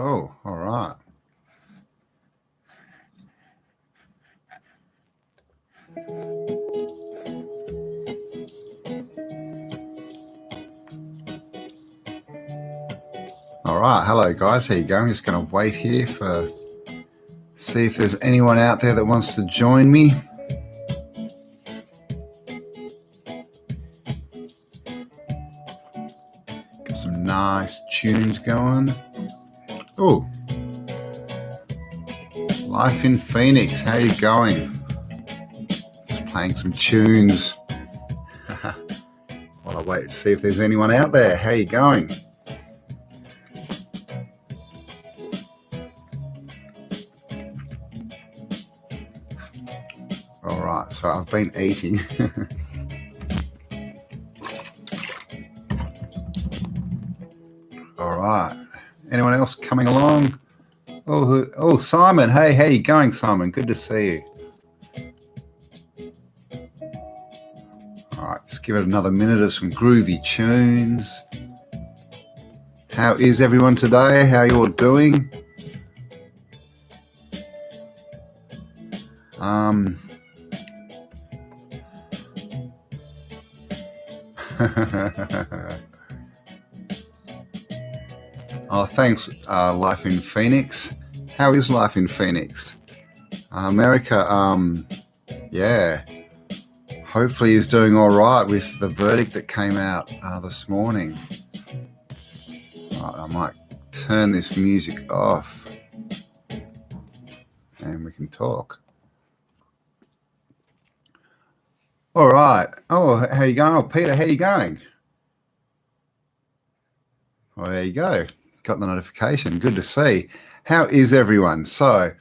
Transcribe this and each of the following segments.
Oh, all right. All right. Hello, guys. How you going? I'm just going to wait here for see if there's anyone out there that wants to join me. Got some nice tunes going. Oh, Life in Phoenix. How you going? Just playing some tunes. While I wait to see if there's anyone out there. How you going? All right. So I've been eating. All right. Anyone else coming along? Oh, Simon. Hey, how you going, Simon? Good to see you. All right, let's give it another minute of some groovy tunes. How is everyone today? How you all doing? Oh, thanks, Life in Phoenix. How is life in Phoenix? America, yeah, hopefully is doing all right with the verdict that came out this morning. Right, I might turn this music off and we can talk. All right. Oh, how you going? Oh, Peter, how you going? Well, there you go. Got the notification. Good to see. How is everyone? So,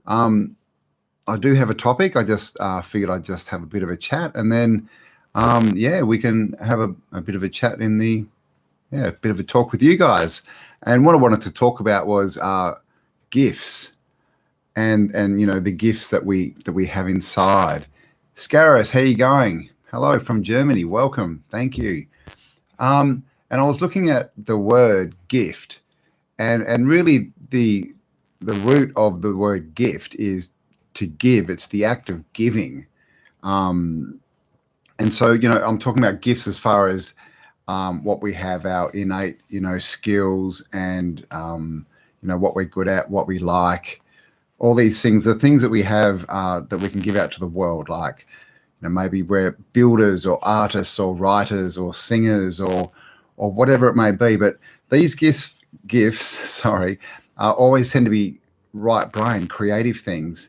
I do have a topic. I just figured I'd just have a bit of a chat, and then, we can have a bit of a chat in the, a bit of a talk with you guys. And what I wanted to talk about was gifts, and the gifts that we have inside. Scaris, how you going? Hello from Germany. Welcome. Thank you. And I was looking at the word gift, and really the root of the word gift is to give. It's the act of giving. And so, I'm talking about gifts as far as what we have, our innate, skills, and, what we're good at, what we like, all these things, the things that we have that we can give out to the world, like, maybe we're builders or artists or writers or singers or whatever it may be. But these gifts, always tend to be right brain, creative things.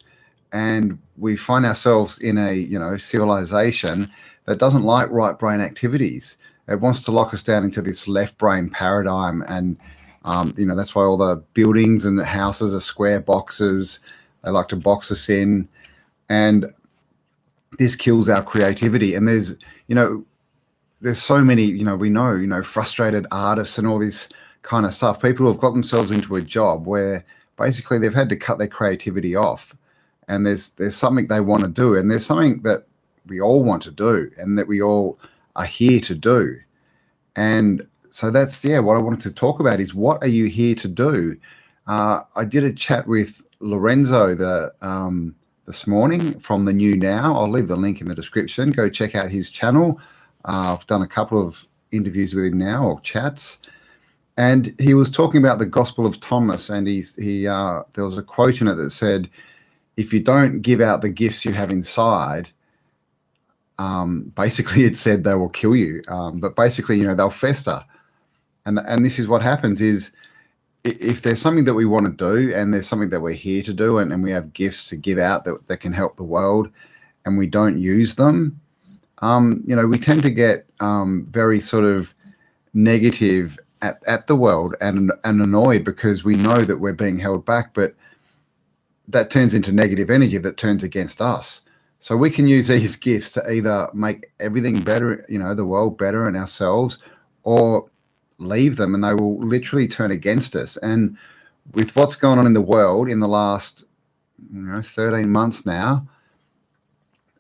And we find ourselves in a, civilization that doesn't like right brain activities. It wants to lock us down into this left brain paradigm. And, that's why all the buildings and the houses are square boxes. They like to box us in. And this kills our creativity. And there's so many, we know, frustrated artists and all this kind of stuff. People who have got themselves into a job where basically they've had to cut their creativity off, and there's something they want to do, and there's something that we all want to do and that we all are here to do. And so that's, what I wanted to talk about is, what are you here to do? I did a chat with Lorenzo this morning from the New Now. I'll leave the link in the description. Go check out his channel. I've done a couple of interviews with him now, or chats, and he was talking about the Gospel of Thomas, and there was a quote in it that said, if you don't give out the gifts you have inside, basically it said they will kill you, but basically, they'll fester. And this is what happens is, if there's something that we want to do, and there's something that we're here to do, and we have gifts to give out that can help the world, and we don't use them, we tend to get very sort of negative at the world and annoyed, because we know that we're being held back, but that turns into negative energy that turns against us. So we can use these gifts to either make everything better, the world better and ourselves, or leave them and they will literally turn against us. And with what's going on in the world in the last 13 months now,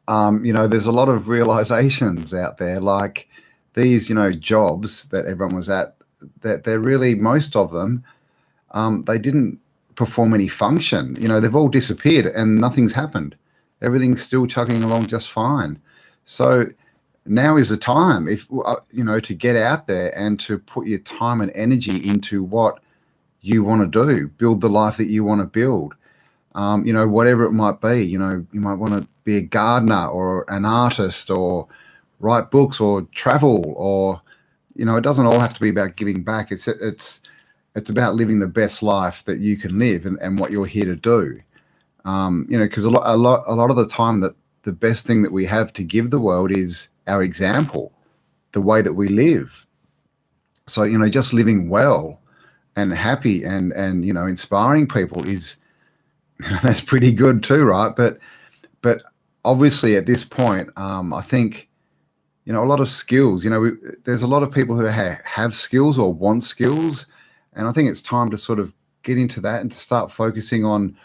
there's a lot of realizations out there, like these, jobs that everyone was at, that they're really, most of them they didn't perform any function. They've all disappeared and nothing's happened. Everything's still chugging along just fine. So now is the time, if to get out there and to put your time and energy into what you want to do, build the life that you want to build. Whatever it might be. You might want to be a gardener or an artist or write books or travel, or it doesn't all have to be about giving back. It's about living the best life that you can live, and what you're here to do. Because a lot of the time, that the best thing that we have to give the world is our example, the way that we live. So just living well and happy and inspiring people is that's pretty good too, right? But obviously at this point, I think a lot of skills. There's a lot of people who have skills or want skills, and I think it's time to sort of get into that and to start focusing on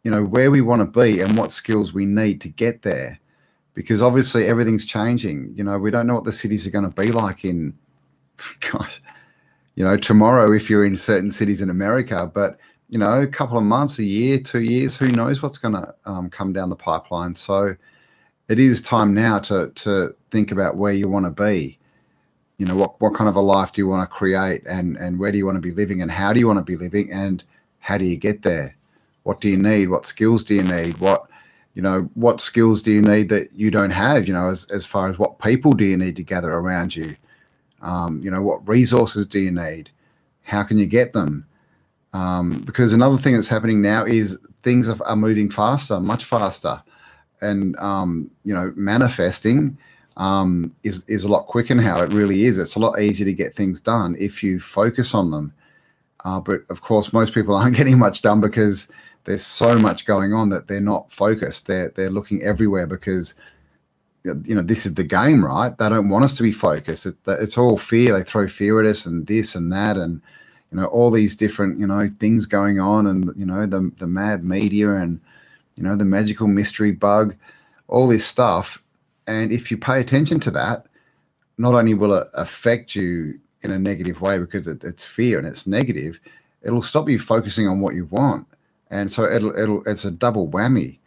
where we want to be and what skills we need to get there, because obviously everything's changing. We don't know what the cities are going to be like in, gosh, tomorrow if you're in certain cities in America, but a couple of months, a year, 2 years, who knows what's going to come down the pipeline. So it is time now to think about where you want to be. What kind of a life do you want to create, and where do you want to be living, and how do you want to be living, and how do you get there? What do you need? What skills do you need? What skills do you need that you don't have? As far as what people do you need to gather around you? What resources do you need? How can you get them? Because another thing that's happening now is things are moving faster, much faster, and manifesting is a lot quicker now. It really is. It's a lot easier to get things done if you focus on them. But of course, most people aren't getting much done because there's so much going on that they're not focused. They're looking everywhere because this is the game, right? They don't want us to be focused. It's all fear. They throw fear at us and this and that, and all these different things going on, and the mad media, and the magical mystery bug, all this stuff. And if you pay attention to that, not only will it affect you in a negative way because it's fear and it's negative, it'll stop you focusing on what you want. And so it's a double whammy.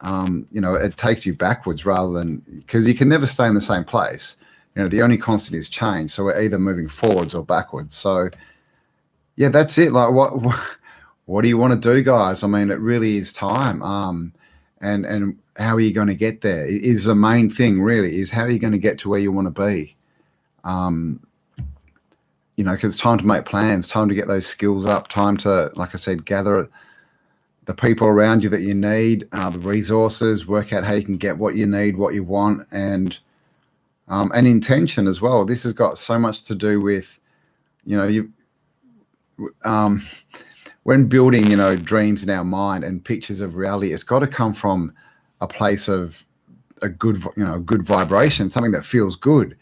It takes you backwards rather than, because you can never stay in the same place. The only constant is change. So we're either moving forwards or backwards. So yeah, that's it. Like what do you want to do, guys? I mean, it really is time. And how are you going to get there is the main thing, really, is how are you going to get to where you want to be? Because it's time to make plans, time to get those skills up, time to, like I said, gather the people around you that you need, the resources, work out how you can get what you need, what you want, and intention as well. This has got so much to do with, when building, dreams in our mind and pictures of reality, it's got to come from a place of a good vibration, something that feels good,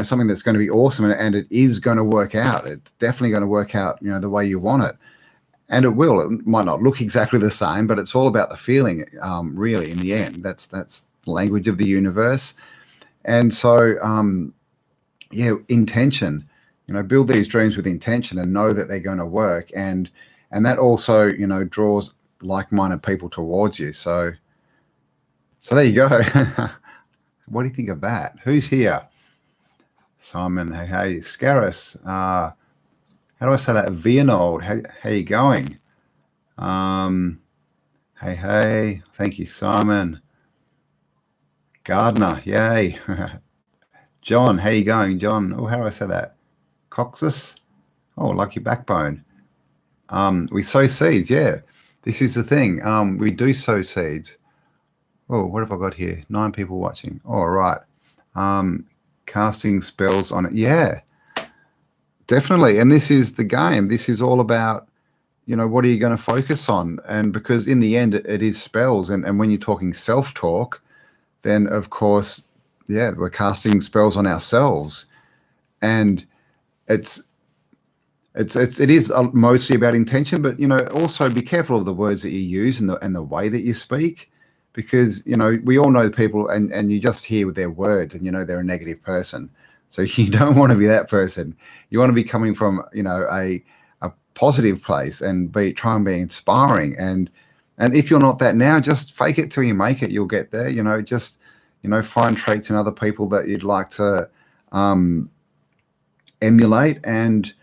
something that's going to be awesome, and it is going to work out. It's definitely going to work out, the way you want it. And it will. It might not look exactly the same, but it's all about the feeling, really, in the end. That's the language of the universe. And so, intention, build these dreams with intention and know that they're going to work. And that also, draws like-minded people towards you. So there you go. What do you think of that? Who's here? Simon, hey, Scaris, how do I say that? Vianold, how you going? Hey, thank you, Simon. Gardner, yay. John, how you going, John? Oh, how do I say that? Coxus? Oh, lucky backbone. We sow seeds, yeah. This is the thing. We do sow seeds. Oh, what have I got here? 9 people watching. All right. Casting spells on it. Yeah. Definitely. And this is the game. This is all about, what are you going to focus on? And because in the end, it is spells. And when you're talking self-talk, then, of course, yeah, we're casting spells on ourselves. And it is mostly about intention, but, also be careful of the words that you use and the way that you speak, because, we all know people and you just hear their words and, they're a negative person. So you don't want to be that person. You want to be coming from, a positive place and try and be inspiring. And if you're not that now, just fake it till you make it. You'll get there. Just find traits in other people that you'd like to emulate and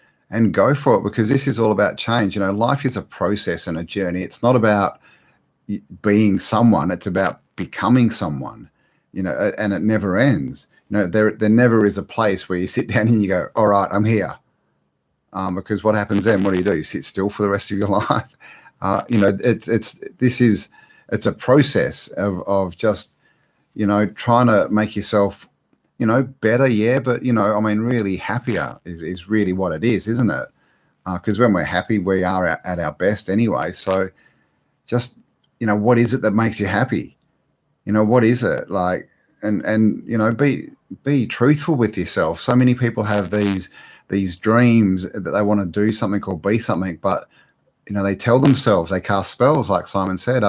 go for it, because this is all about change. Life is a process and a journey. It's not about being someone, it's about becoming someone, and it never ends. There never is a place where you sit down and you go, all right, I'm here. Because what happens then? What do? You sit still for the rest of your life. It's a process of just trying to make yourself better, yeah, but really happier is really what it is, isn't it? Because when we're happy, we are at our best anyway. So just what is it that makes you happy? What is it like? And be truthful with yourself. So many people have these dreams that they want to do something or be something, but they tell themselves, they cast spells, like Simon said.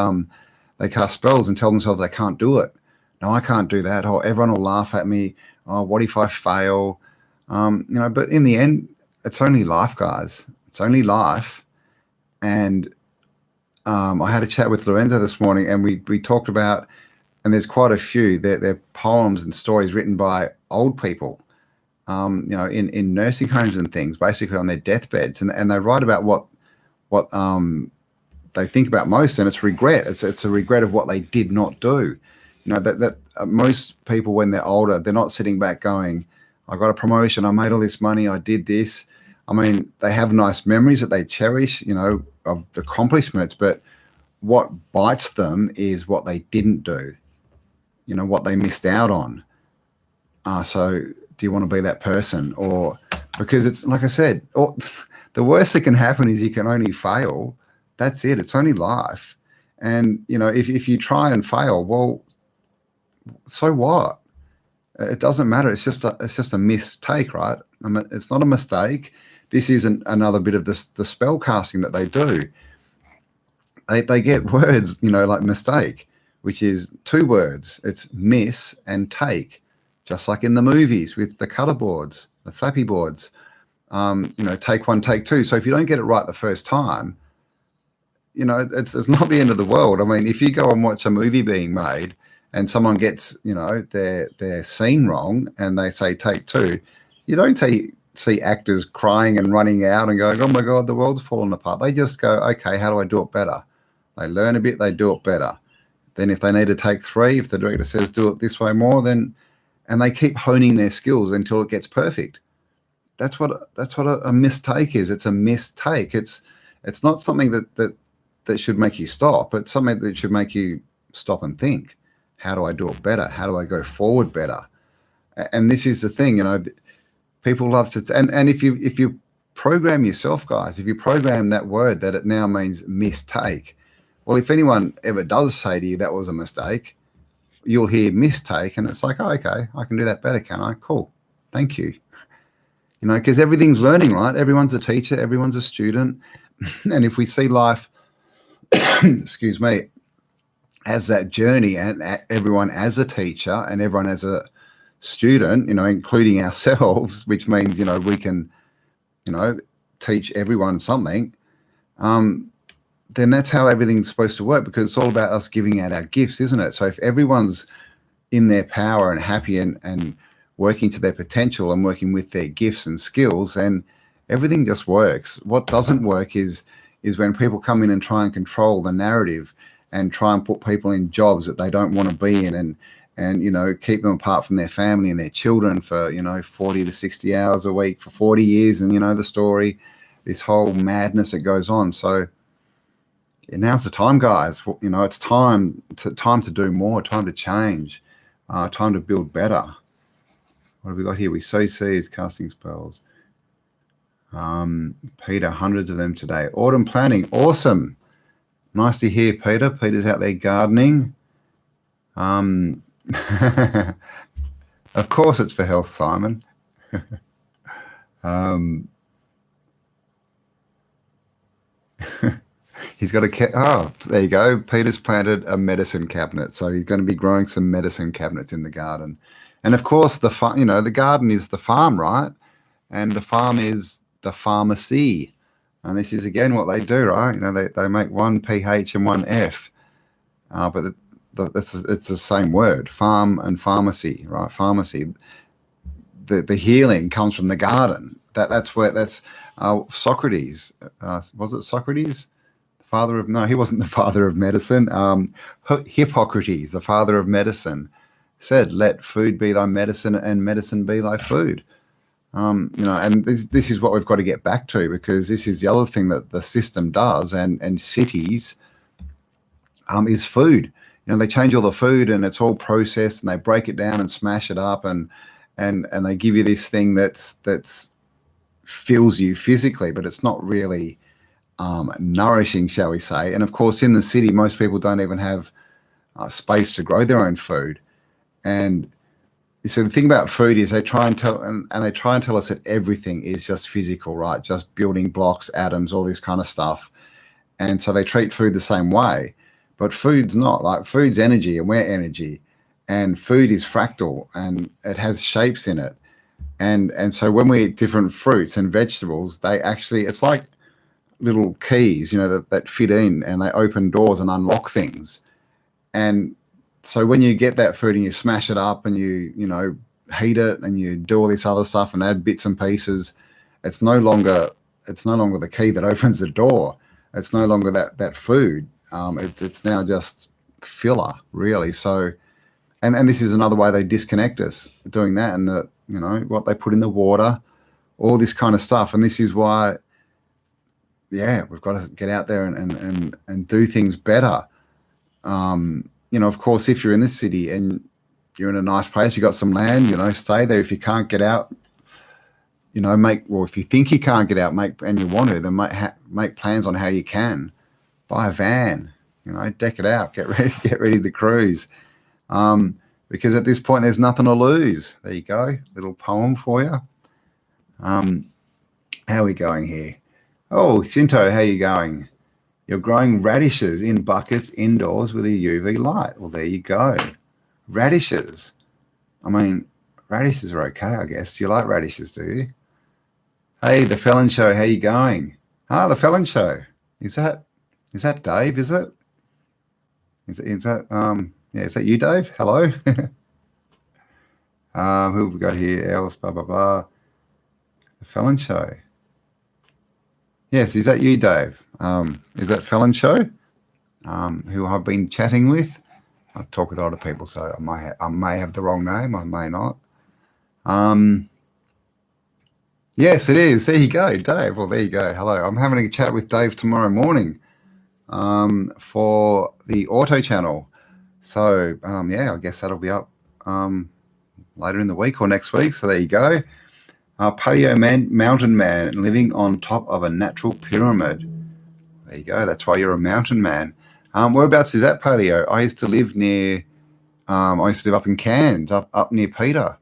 They cast spells and tell themselves they can't do it. No, I can't do that. Oh, everyone will laugh at me. Oh, what if I fail? But in the end, it's only life, guys. It's only life. And I had a chat with Lorenzo this morning, and we talked about, and there's quite a few, they're poems and stories written by old people, in nursing homes and things, basically on their deathbeds, and they write about what they think about most, and it's regret. It's a regret of what they did not do. That most people, when they're older, they're not sitting back going, I got a promotion, I made all this money, I did this. They have nice memories that they cherish, of accomplishments, but what bites them is what they didn't do, what they missed out on. So do you want to be that person? Or because it's like I said, the worst that can happen is you can only fail. That's it. It's only life. And, if you try and fail, well, so what? It doesn't matter. It's just a mistake, right? It's not a mistake. This isn't another bit of the spell casting that they do. They get words, like mistake, which is 2 words. It's miss and take, just like in the movies with the color boards, the flappy boards. Take 1, take 2. So if you don't get it right the first time, it's not the end of the world. If you go and watch a movie being made and someone gets, their scene wrong and they say take 2, you don't see actors crying and running out and going, oh my God, the world's falling apart. They just go, okay, how do I do it better? They learn a bit, they do it better. Then if they need to take 3, if the director says do it this way more, and they keep honing their skills until it gets perfect. That's what a mistake is. It's a mistake. It's not something that should make you stop. It's something that should make you stop and think. How do I do it better? How do I go forward better? And this is the thing, people love to, and if you program yourself, guys, if you program that word that it now means mistake, well, if anyone ever does say to you that was a mistake, you'll hear mistake, and it's like, oh, okay, I can do that better, can I? Cool, thank you. Because everything's learning, right? Everyone's a teacher, everyone's a student, and if we see life, excuse me, as that journey, and everyone as a teacher and everyone as a student, including ourselves, which means, we can, teach everyone something, then that's how everything's supposed to work, because it's all about us giving out our gifts, isn't it? So if everyone's in their power and happy and working to their potential and working with their gifts and skills, then everything just works. What doesn't work is when people come in and try and control the narrative and try and put people in jobs that they don't want to be in, and keep them apart from their family and their children for 40 to 60 hours a week for 40 years, and the story, this whole madness that goes on. So now's the time, guys. It's time to do more, time to change, time to build better. What have we got here? We sow seeds, casting spells. Peter, hundreds of them today. Autumn planning, awesome. Nice to hear, Peter. Peter's out there gardening. Of course it's for health, Simon. He's got there you go. Peter's planted a medicine cabinet. So he's going to be growing some medicine cabinets in the garden. And of course, the garden is the farm, right? And the farm is the pharmacy. And this is again what they do, right? You know, they make one pH and one F, but it's the same word, farm and pharmacy, right? Pharmacy. The healing comes from the garden. That's Socrates. Was it Socrates? Father of, no, he wasn't the father of medicine. Hippocrates, the father of medicine, said, "Let food be thy medicine, and medicine be thy food." You know, and this is what we've got to get back to, because this is the other thing that the system does, and cities, is food. You know, they change all the food, and it's all processed, and they break it down and smash it up, and they give you this thing that's fills you physically, but it's not really nourishing, shall we say. And of course, in the city, most people don't even have space to grow their own food. And so the thing about food is they try and tell, and they try and tell us that everything is just physical, right? Just building blocks, atoms, all this kind of stuff. And so they treat food the same way, but food's not. Like, food's energy, and we're energy, and food is fractal, and it has shapes in it. And so when we eat different fruits and vegetables, they actually, it's like little keys, you know, that fit in, and they open doors and unlock things. And so when you get that food and you smash it up, and you know, heat it, and you do all this other stuff and add bits and pieces, it's no longer the key that opens the door. It's no longer that food. It's now just filler, really. So, and this is another way they disconnect us, doing that, and you know, what they put in the water, all this kind of stuff. And this is why, yeah, we've got to get out there and do things better. You know, of course, if you're in this city and you're in a nice place, you got some land, you know, stay there. If you can't get out, you know, if you think you can't get out, and you want to, then make plans on how you can. Buy a van, you know, deck it out, get ready to cruise. Because at this point, there's nothing to lose. There you go, little poem for you. How are we going here? Oh, Shinto, how are you going? You're growing radishes in buckets indoors with a UV light. Well, there you go. Radishes. I mean, radishes are okay, I guess. Do you like radishes, do you? Hey, the Felon Show, how you going? Ah, the Felon Show. Is that Dave, is it? Is that yeah, is that you, Dave? Hello? Who have we got here else? Blah, blah, blah. The Felon Show. Yes, is that you, Dave? Is that Felon Show? Who I've been chatting with? I talk with a lot of people, so I may have the wrong name, I may not. Yes, it is. There you go, Dave. Well, there you go. Hello. I'm having a chat with Dave tomorrow morning for the Auto channel. So, yeah, I guess that'll be up later in the week or next week. So there you go. Paleo mountain man living on top of a natural pyramid. There you go. That's why you're a mountain man. Whereabouts is that, Paleo? I used to live up in Cairns, up near Peter.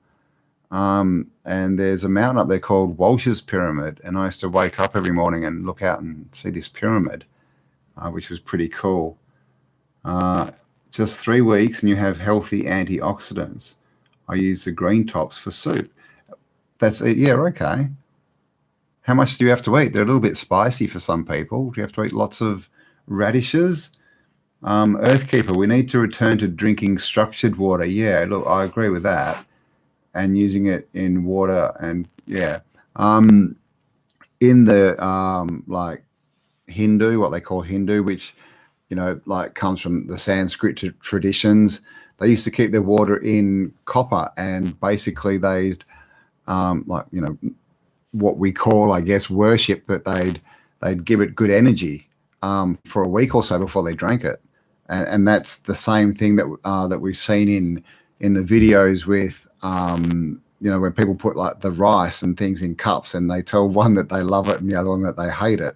And there's a mountain up there called Walsh's Pyramid. And I used to wake up every morning and look out and see this pyramid, which was pretty cool. Just 3 weeks and you have healthy antioxidants. I use the green tops for soup. That's it. Yeah, okay. How much do you have to eat? They're a little bit spicy for some people. Do you have to eat lots of radishes? Earthkeeper, we need to return to drinking structured water. Yeah, look, I agree with that. And using it in water, and yeah. In the like Hindu, what they call Hindu, which, you know, like comes from the Sanskrit traditions, they used to keep their water in copper, and basically they'd like, you know, what we call, I guess, worship, but they'd give it good energy for a week or so before they drank it, and that's the same thing that we've seen in the videos with you know, when people put like the rice and things in cups, and they tell one that they love it and the other one that they hate it,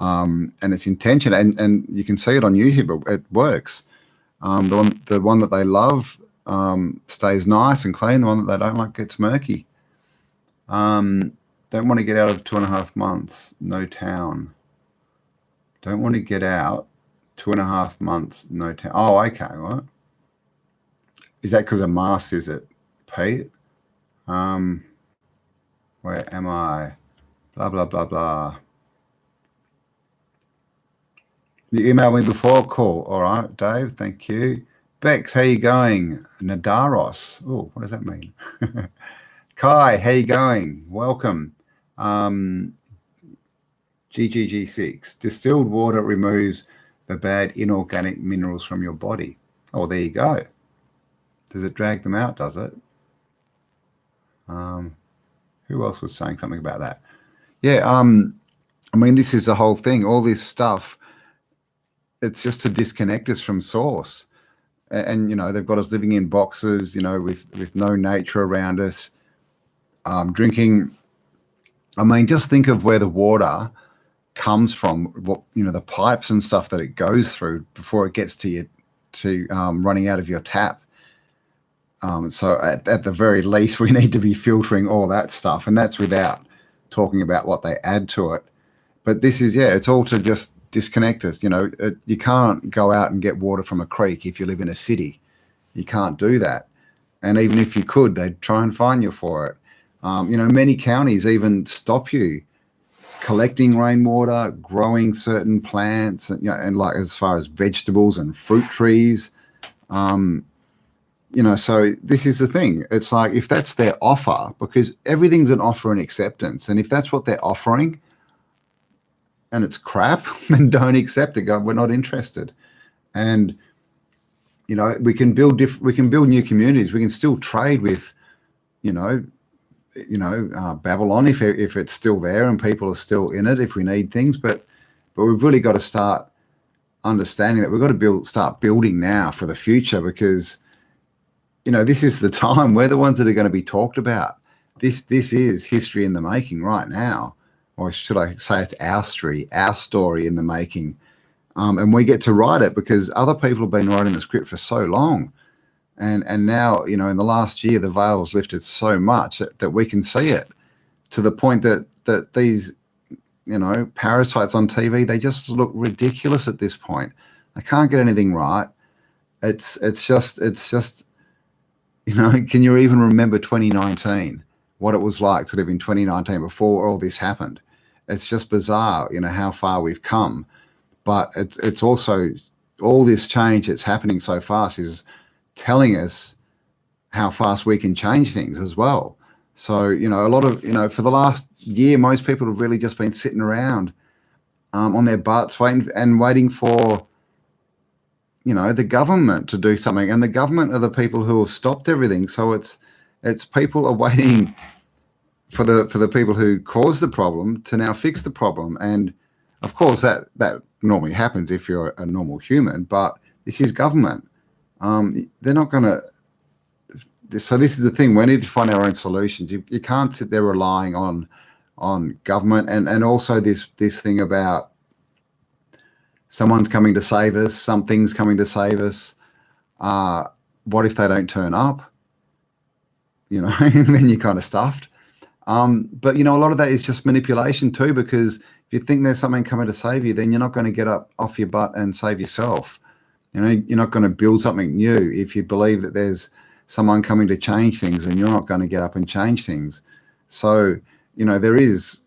and it's intention, and you can see it on YouTube. It works. The one that they love stays nice and clean. The one that they don't like gets murky. Don't want to get out of 2.5 months, no town. Don't want to get out 2.5 months, no town. Oh, okay, what? Is that because of mass, is it, Pete? Where am I? Blah, blah, blah, blah. You emailed me before. Cool. All right, Dave. Thank you. Bex, how you going? Nadaros. Oh, what does that mean? Kai, how you going? Welcome. GGG6. Distilled water removes the bad inorganic minerals from your body. Oh, there you go. Does it drag them out, does it? Who else was saying something about that? Yeah, I mean, this is the whole thing. All this stuff, it's just to disconnect us from source. And you know, they've got us living in boxes, you know, with no nature around us. Drinking, I mean, just think of where the water comes from, what, you know, the pipes and stuff that it goes through before it gets to you, to running out of your tap. So at the very least, we need to be filtering all that stuff, and that's without talking about what they add to it. But this is, yeah, it's all to just disconnect us. You know, you can't go out and get water from a creek if you live in a city. You can't do that. And even if you could, they'd try and fine you for it. You know, many counties even stop you collecting rainwater, growing certain plants, and, you know, and like as far as vegetables and fruit trees. You know, so this is the thing. It's like, if that's their offer, because everything's an offer and acceptance, and if that's what they're offering and it's crap, then don't accept it. Go, we're not interested. And you know, we can build new communities. We can still trade with, you know, Babylon if it's still there and people are still in it if we need things. But we've really got to start understanding that we've got to start building now for the future, because you know, this is the time. We're the ones that are going to be talked about. This is history in the making right now, or should I say it's our story in the making. And we get to write it because other people have been writing the script for so long. And now, you know, in the last year, the veil's lifted so much that we can see it, to the point that these, you know, parasites on TV, they just look ridiculous at this point. They can't get anything right. It's just, you know, can you even remember 2019, what it was like to live in 2019 before all this happened? It's just bizarre, you know, how far we've come. But it's also, all this change that's happening so fast is telling us how fast we can change things as well. So, you know, a lot of, you know, for the last year, most people have really just been sitting around on their butts waiting for, you know, the government to do something, and the government are the people who have stopped everything. So it's people are waiting for the people who caused the problem to now fix the problem. And of course that normally happens if you're a normal human, but this is government. They're not going to. So this is the thing. We need to find our own solutions. You can't sit there relying on government, and also this thing about someone's coming to save us, something's coming to save us. What if they don't turn up? You know, and then you're kind of stuffed. But, you know, a lot of that is just manipulation too, because if you think there's something coming to save you, then you're not going to get up off your butt and save yourself. You know, you're not going to build something new if you believe that there's someone coming to change things, and you're not going to get up and change things. So, you know, there is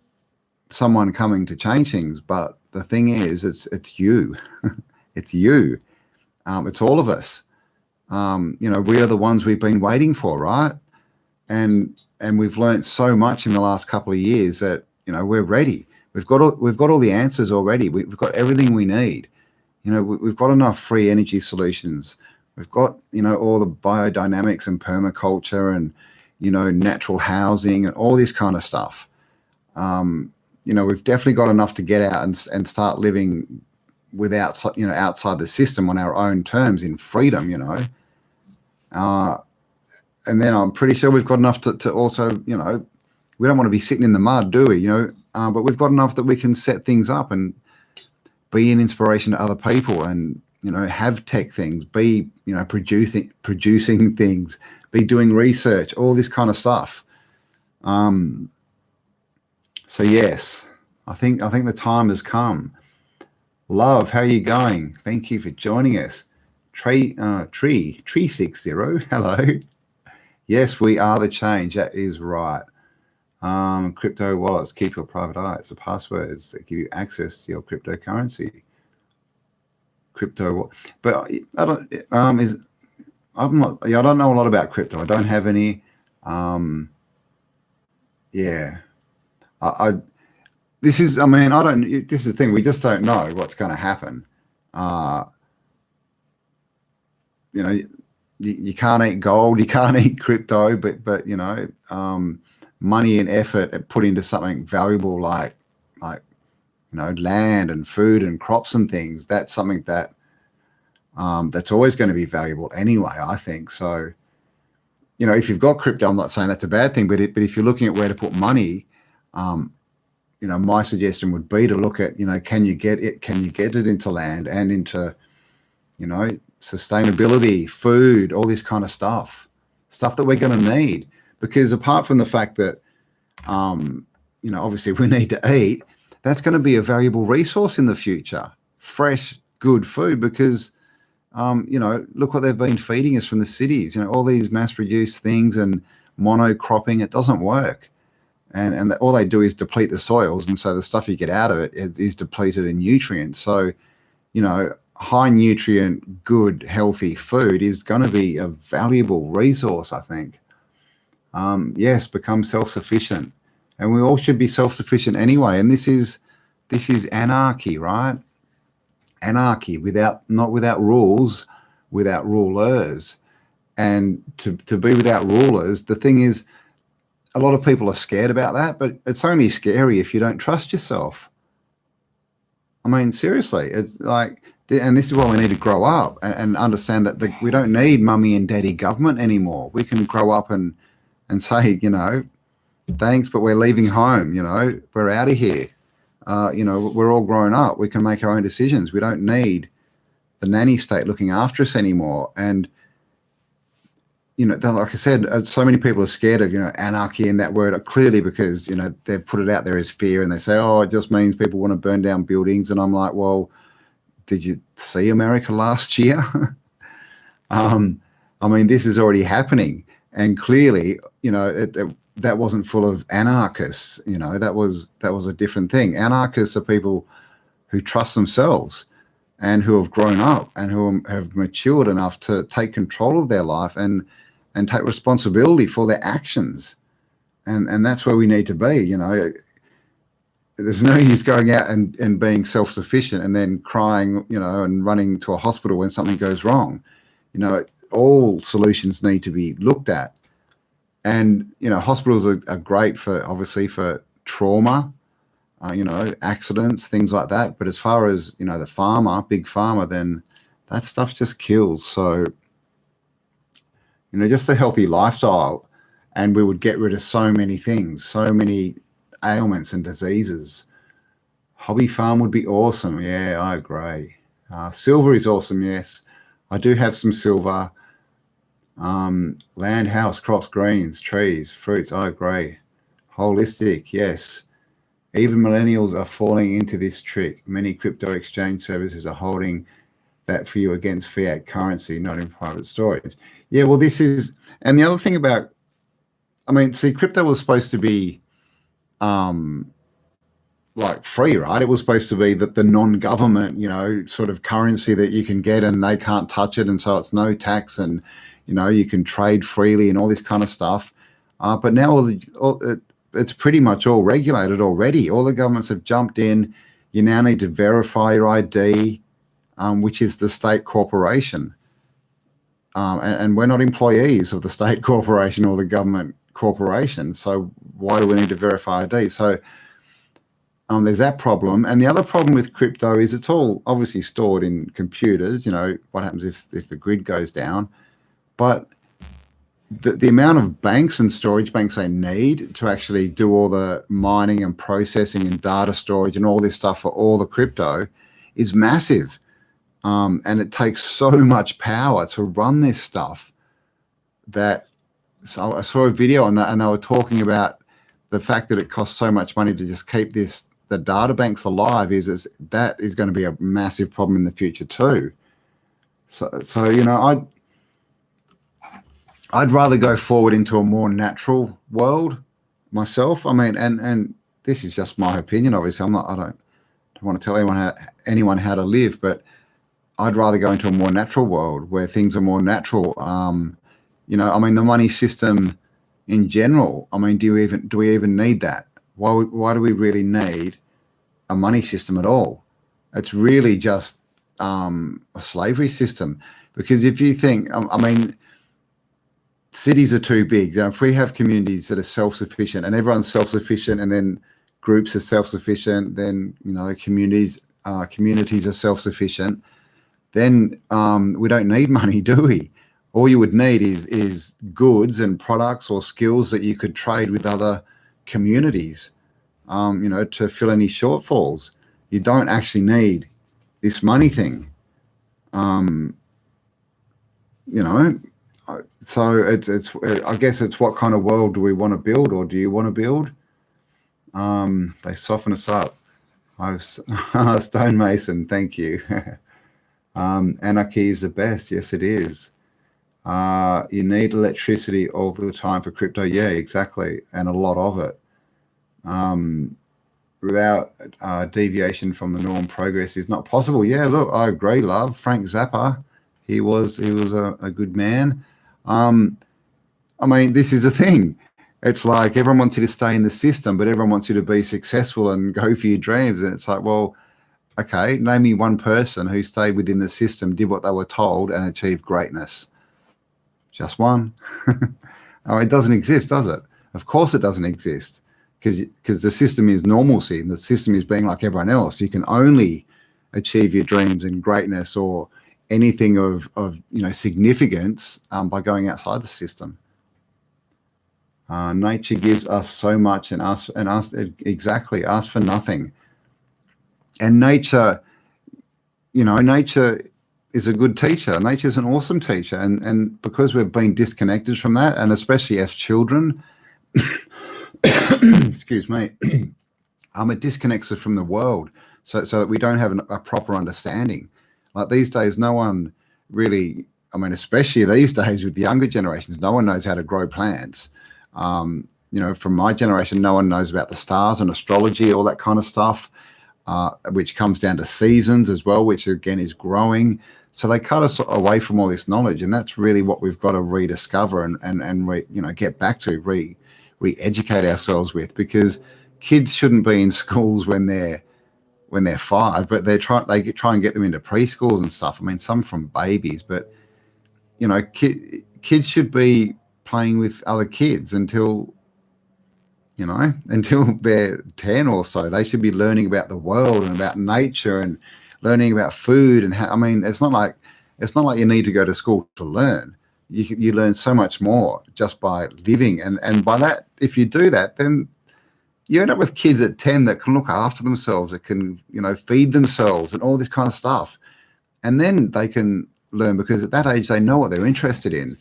someone coming to change things, but the thing is, it's you. It's you. It's all of us. You know, we are the ones we've been waiting for, right? And we've learned so much in the last couple of years that, you know, we're ready. We've got all the answers already. We've got everything we need. You know, we've got enough free energy solutions. We've got, you know, all the biodynamics and permaculture and, you know, natural housing and all this kind of stuff. You know, we've definitely got enough to get out and start living without, you know, outside the system on our own terms in freedom, you know. And then I'm pretty sure we've got enough to also, you know, we don't want to be sitting in the mud, do we? You know, but we've got enough that we can set things up and be an inspiration to other people, and, you know, have tech things, be, you know, producing things, be doing research, all this kind of stuff. So yes, I think the time has come. Love, how are you going? Thank you for joining us. Tree 60. Hello. Yes, we are the change. That is right. Crypto wallets, keep your private eye. It's the passwords that give you access to your cryptocurrency. crypto, but I don't. I'm not. Yeah, I don't know a lot about crypto. I don't have any. Yeah, I this is. I mean, I don't. This is the thing. We just don't know what's going to happen. Uh, you know, you can't eat gold. You can't eat crypto. But money and effort put into something valuable like land and food and crops and things. That's something that that's always going to be valuable anyway, I think. So, if you've got crypto, I'm not saying that's a bad thing, but if you're looking at where to put money, my suggestion would be to look at, can you get it into land and into, sustainability, food, all this kind of stuff that we're going to need. Because apart from the fact that, obviously we need to eat, that's going to be a valuable resource in the future. Fresh, good food, because look what they've been feeding us from the cities. All these mass-produced things and monocropping, it doesn't work, and all they do is deplete the soils, and so the stuff you get out of it is depleted in nutrients. So, high nutrient, good, healthy food is going to be a valuable resource, I think. Yes, become self-sufficient, and we all should be self-sufficient anyway. And this is anarchy, right? Anarchy, not without rules, without rulers. And to be without rulers, the thing is, a lot of people are scared about that, but it's only scary if you don't trust yourself. I mean, seriously, it's like, and this is why we need to grow up and understand that we don't need mummy and daddy government anymore. We can grow up and say, thanks, but we're leaving home, we're out of here. We're all grown up. We can make our own decisions. We don't need the nanny state looking after us anymore. And, like I said, so many people are scared of, anarchy and that word, clearly because, they've put it out there as fear, and they say, oh, it just means people want to burn down buildings. And I'm like, well, did you see America last year? I mean, this is already happening. And clearly, that wasn't full of anarchists. That was a different thing. Anarchists are people who trust themselves and who have grown up and who have matured enough to take control of their life and take responsibility for their actions. And that's where we need to be. There's no use going out and being self-sufficient and then crying, and running to a hospital when something goes wrong. All solutions need to be looked at. And, hospitals are great obviously for trauma, accidents, things like that. But as far as, the big pharma, then that stuff just kills. So, just a healthy lifestyle, and we would get rid of so many things, so many ailments and diseases. Hobby farm would be awesome. Yeah, I agree. Silver is awesome. Yes, I do have some silver. Land, house, crops, greens, trees, fruits. I agree. Holistic, yes. Even millennials are falling into this trick. Many crypto exchange services are holding that for you against fiat currency, not in private storage. Yeah, well, this is, and the other thing about, crypto was supposed to be like free, right? It was supposed to be the non-government, sort of currency that you can get and they can't touch it. And so it's no tax, and, you can trade freely and all this kind of stuff. But now it's pretty much all regulated already. All the governments have jumped in. You now need to verify your ID, which is the state corporation. And we're not employees of the state corporation or the government corporation. So why do we need to verify ID? So there's that problem. And the other problem with crypto is it's all obviously stored in computers. What happens if the grid goes down? But the amount of banks and storage banks they need to actually do all the mining and processing and data storage and all this stuff for all the crypto is massive. And it takes so much power to run this stuff that, so I saw a video on that, and they were talking about the fact that it costs so much money to just keep the data banks alive that is going to be a massive problem in the future too. So I'd rather go forward into a more natural world myself. And this is just my opinion. Obviously, I don't want to tell anyone how to live, but I'd rather go into a more natural world where things are more natural. You know, I mean, the money system in general, I mean, do we even need that? Why do we really need a money system at all? It's really just a slavery system. Because if you think, I mean, cities are too big. You know, if we have communities that are self-sufficient and everyone's self-sufficient, and then groups are self-sufficient, then you know communities are self-sufficient, then we don't need money, do we? All you would need is goods and products or skills that you could trade with other communities, you know, to fill any shortfalls. You don't actually need this money thing, you know. So it's I guess it's what kind of world do we want to build, or do you want to build? They soften us up. I've stonemason, thank you. Anarchy is the best. Yes, it is. You need electricity all the time for crypto. Yeah, exactly, and a lot of it. Without deviation from the norm, progress is not possible. Yeah, look, I agree, love. Frank Zappa, he was a good man. I mean, this is a thing. It's like everyone wants you to stay in the system, but everyone wants you to be successful and go for your dreams. And it's like, well, okay, name me one person who stayed within the system, did what they were told, and achieved greatness. Just one. Oh, it doesn't exist, does it? Of course it doesn't exist, because the system is normalcy, and the system is being like everyone else. You can only achieve your dreams and greatness or anything of you know significance by going outside the system. Nature gives us so much and asks exactly, ask for nothing. And nature, you know, nature is a good teacher. Nature's an awesome teacher, and because we've been disconnected from that, and especially as children, excuse me, it disconnects us from the world, so that we don't have a proper understanding. Like these days, no one really, I mean, especially these days with the younger generations, no one knows how to grow plants. You know, from my generation, no one knows about the stars and astrology, all that kind of stuff, which comes down to seasons as well, which again is growing. So they cut us away from all this knowledge, and that's really what we've got to rediscover and you know, get back to re-educate ourselves with, because kids shouldn't be in schools when they're 5, but they try and get them into preschools and stuff. I mean, some from babies, but you know, kids should be playing with other kids until, you know, until they're 10 or so. They should be learning about the world and about nature and learning about food and how, I mean, it's not like you need to go to school to learn. You learn so much more just by living, and by that, if you do that, then you end up with kids at 10 that can look after themselves, that can, you know, feed themselves and all this kind of stuff. And then they can learn, because at that age they know what they're interested in.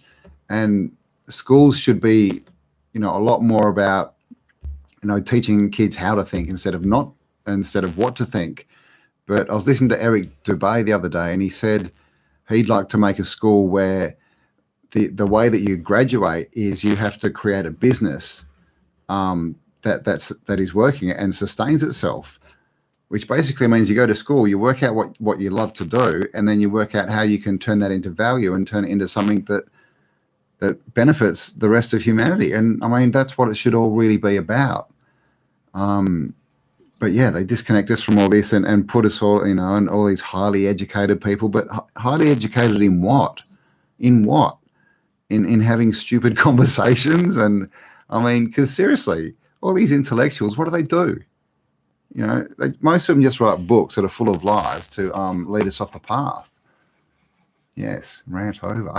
And schools should be, you know, a lot more about, you know, teaching kids how to think instead of what to think. But I was listening to Eric Dubay the other day, and he said he'd like to make a school where the way that you graduate is you have to create a business that is working and sustains itself, which basically means you go to school, you work out what you love to do, and then you work out how you can turn that into value and turn it into something that benefits the rest of humanity. And I mean, that's what it should all really be about. But yeah, they disconnect us from all this and put us all, you know, and all these highly educated people, but highly educated in what? In having stupid conversations. And I mean, because seriously, all these intellectuals, what do? You know, most of them just write books that are full of lies to lead us off the path. Yes, rant over.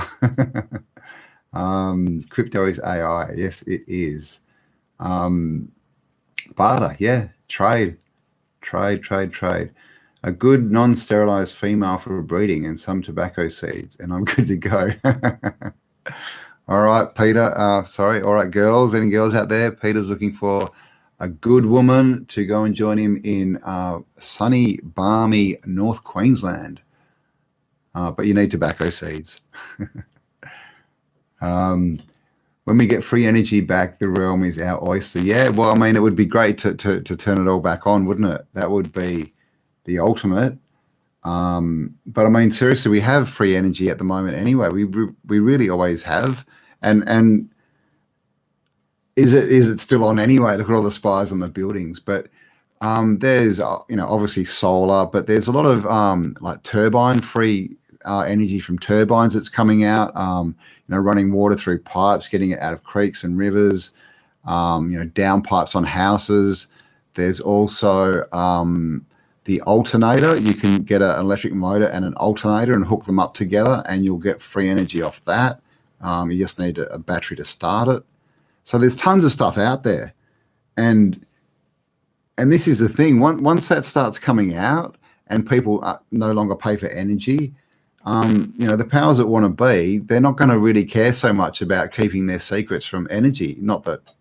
Crypto is AI. Yes, it is. Barter, yeah. Trade. A good non-sterilized female for breeding and some tobacco seeds, and I'm good to go. All right, Peter. All right, girls. Any girls out there? Peter's looking for a good woman to go and join him in sunny, balmy North Queensland. But you need tobacco seeds. When we get free energy back, the realm is our oyster. Yeah, well, I mean, it would be great to turn it all back on, wouldn't it? That would be the ultimate. But I mean, seriously, we have free energy at the moment anyway. We really always have. And is it still on anyway? Look at all the spires on the buildings. But there's obviously solar, but there's a lot of like turbine free energy from turbines that's coming out. Running water through pipes, getting it out of creeks and rivers. Down pipes on houses. There's also the alternator. You can get an electric motor and an alternator and hook them up together, and you'll get free energy off that. You just need a battery to start it. So there's tons of stuff out there, and this is the thing. Once that starts coming out, and people no longer pay for energy, the powers that want to be, they're not going to really care so much about keeping their secrets from energy. Not that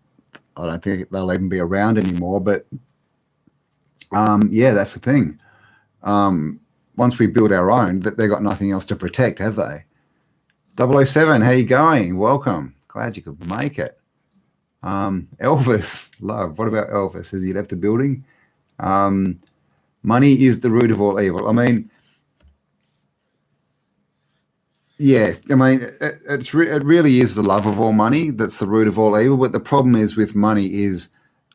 I don't think they'll even be around anymore, but that's the thing. Once we build our own, they've got nothing else to protect, have they? 007, how you going? Welcome. Glad you could make it. Elvis, love. What about Elvis? Has he left the building? Money is the root of all evil. I mean, yes. I mean, it really is the love of all money that's the root of all evil. But the problem is with money is